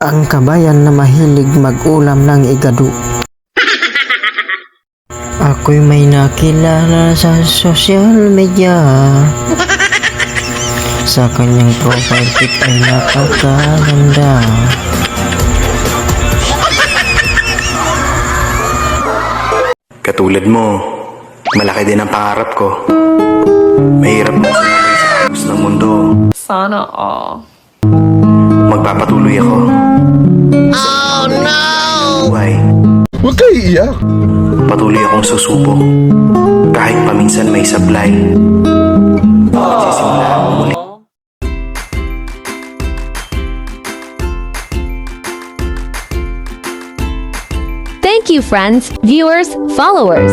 Ang kabayan na mahilig mag-ulam ng igado. Ako'y may nakilala sa social media. Sa kanyang profile pic ay napakaganda. Katulad mo, malaki din ang pangarap ko. Mahirap na sumabay sa ayos ng mundo. Sana all. Magpapatuloy ako. Oh no! Buhay. Huwag kayo iiyak. Patuloy akong susubok. Kahit paminsan may sablay. Magsisimula ako muli. Thank you, friends, viewers, followers.